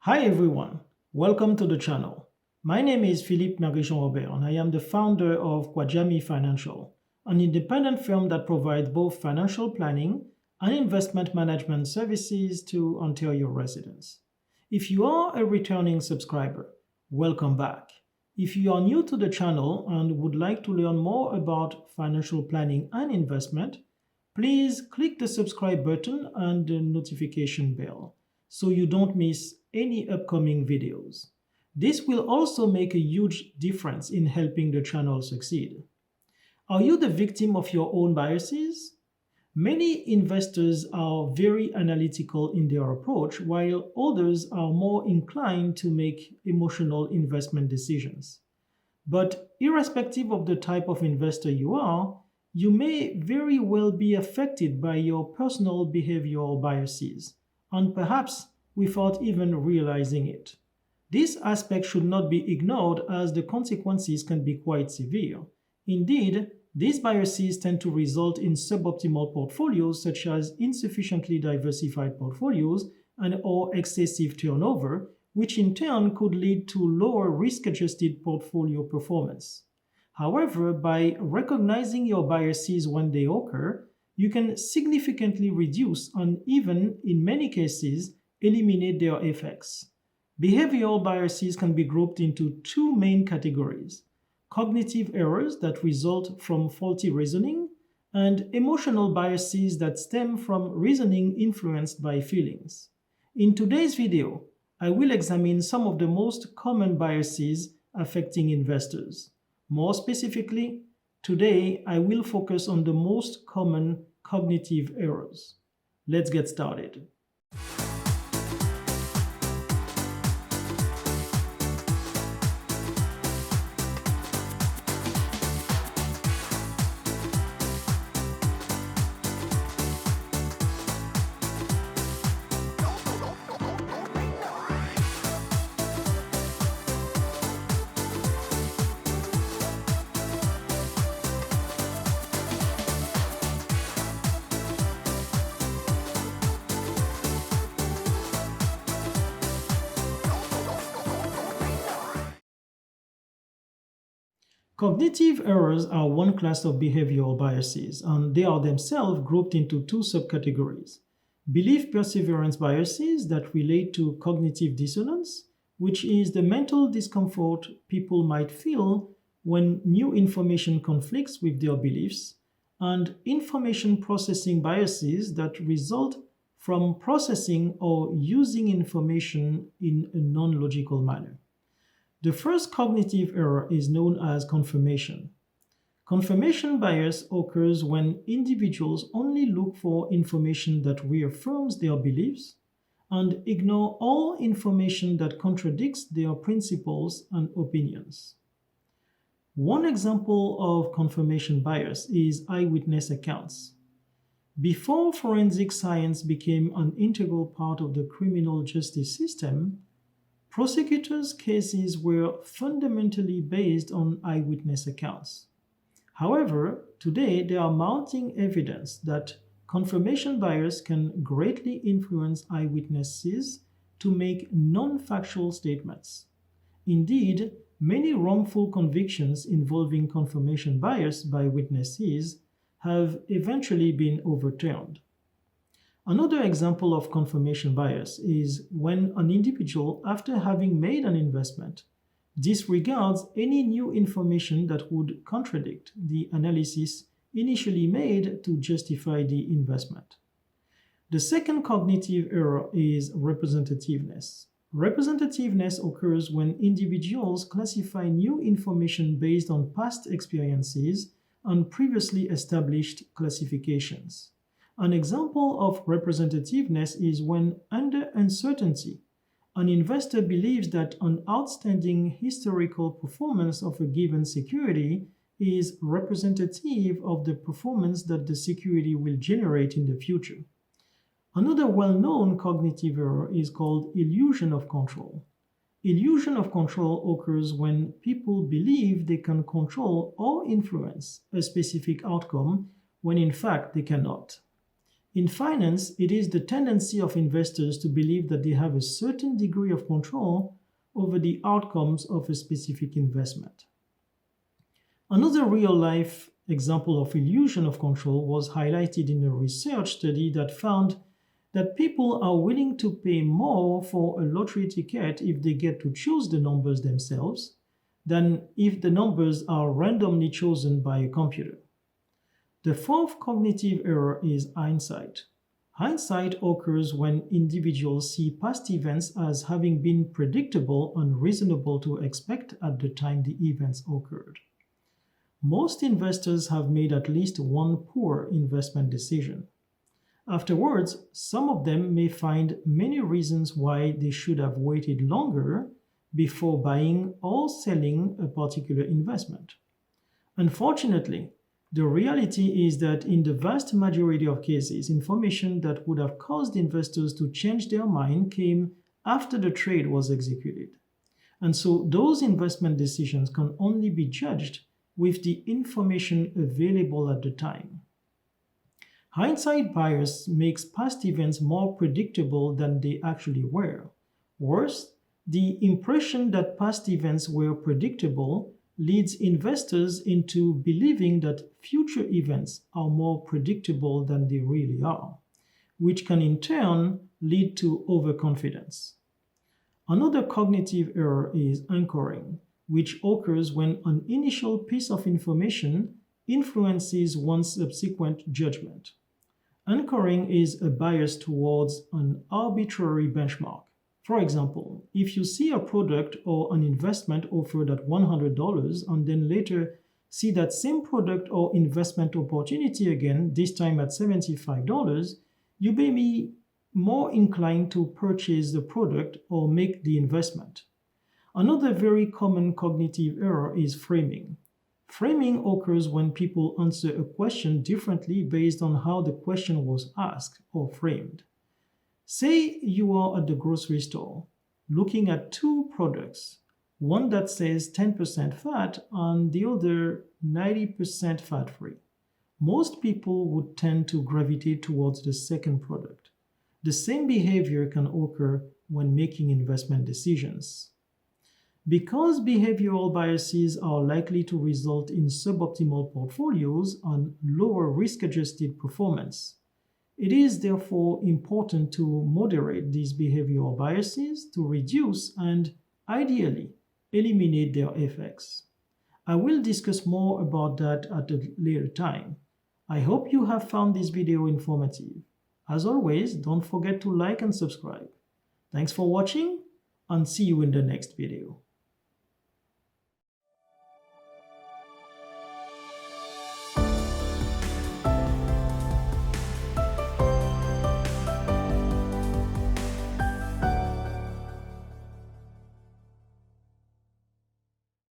Hi everyone, welcome to the channel. My name is Philippe Merguichon-Robert and I am the founder of Kwajami Financial, an independent firm that provides both financial planning and investment management services to Ontario residents. If you are a returning subscriber, welcome back. If you are new to the channel and would like to learn more about financial planning and investment, please click the subscribe button and the notification bell so you don't miss any upcoming videos. This will also make a huge difference in helping the channel succeed. Are you the victim of your own biases? Many investors are very analytical in their approach, while others are more inclined to make emotional investment decisions. But irrespective of the type of investor you are, you may very well be affected by your personal behavioral biases, and perhaps without even realizing it. This aspect should not be ignored as the consequences can be quite severe. Indeed, these biases tend to result in suboptimal portfolios such as insufficiently diversified portfolios and or excessive turnover, which in turn could lead to lower risk-adjusted portfolio performance. However, by recognizing your biases when they occur, you can significantly reduce and even, in many cases, eliminate their effects. Behavioral biases can be grouped into two main categories: cognitive errors that result from faulty reasoning, and emotional biases that stem from reasoning influenced by feelings. In today's video, I will examine some of the most common biases affecting investors. More specifically, today I will focus on the most common cognitive errors. Let's get started. Cognitive errors are one class of behavioral biases, and they are themselves grouped into two subcategories: belief perseverance biases that relate to cognitive dissonance, which is the mental discomfort people might feel when new information conflicts with their beliefs, and information processing biases that result from processing or using information in a non logical manner. The first cognitive error is known as confirmation. Confirmation bias occurs when individuals only look for information that reaffirms their beliefs and ignore all information that contradicts their principles and opinions. One example of confirmation bias is eyewitness accounts. Before forensic science became an integral part of the criminal justice system, prosecutors' cases were fundamentally based on eyewitness accounts. However, today there are mounting evidence that confirmation bias can greatly influence eyewitnesses to make non-factual statements. Indeed, many wrongful convictions involving confirmation bias by witnesses have eventually been overturned. Another example of confirmation bias is when an individual, after having made an investment, disregards any new information that would contradict the analysis initially made to justify the investment. The second cognitive error is representativeness. Representativeness occurs when individuals classify new information based on past experiences and previously established classifications. An example of representativeness is when, under uncertainty, an investor believes that an outstanding historical performance of a given security is representative of the performance that the security will generate in the future. Another well-known cognitive error is called illusion of control. Illusion of control occurs when people believe they can control or influence a specific outcome when in fact they cannot. In finance, it is the tendency of investors to believe that they have a certain degree of control over the outcomes of a specific investment. Another real-life example of illusion of control was highlighted in a research study that found that people are willing to pay more for a lottery ticket if they get to choose the numbers themselves than if the numbers are randomly chosen by a computer. The fourth cognitive error is hindsight. Hindsight occurs when individuals see past events as having been predictable and reasonable to expect at the time the events occurred. Most investors have made at least one poor investment decision. Afterwards, some of them may find many reasons why they should have waited longer before buying or selling a particular investment. Unfortunately, the reality is that in the vast majority of cases, information that would have caused investors to change their mind came after the trade was executed. And so those investment decisions can only be judged with the information available at the time. Hindsight bias makes past events more predictable than they actually were. Worse, the impression that past events were predictable leads investors into believing that future events are more predictable than they really are, which can in turn lead to overconfidence. Another cognitive error is anchoring, which occurs when an initial piece of information influences one's subsequent judgment. Anchoring is a bias towards an arbitrary benchmark. For example, if you see a product or an investment offered at $100 and then later see that same product or investment opportunity again, this time at $75, you may be more inclined to purchase the product or make the investment. Another very common cognitive error is framing. Framing occurs when people answer a question differently based on how the question was asked or framed. Say you are at the grocery store looking at two products, one that says 10% fat and the other 90% fat-free. Most people would tend to gravitate towards the second product. The same behavior can occur when making investment decisions. Because behavioral biases are likely to result in suboptimal portfolios and lower risk-adjusted performance, it is therefore important to moderate these behavioral biases to reduce and, ideally, eliminate their effects. I will discuss more about that at a later time. I hope you have found this video informative. As always, don't forget to like and subscribe. Thanks for watching, and see you in the next video.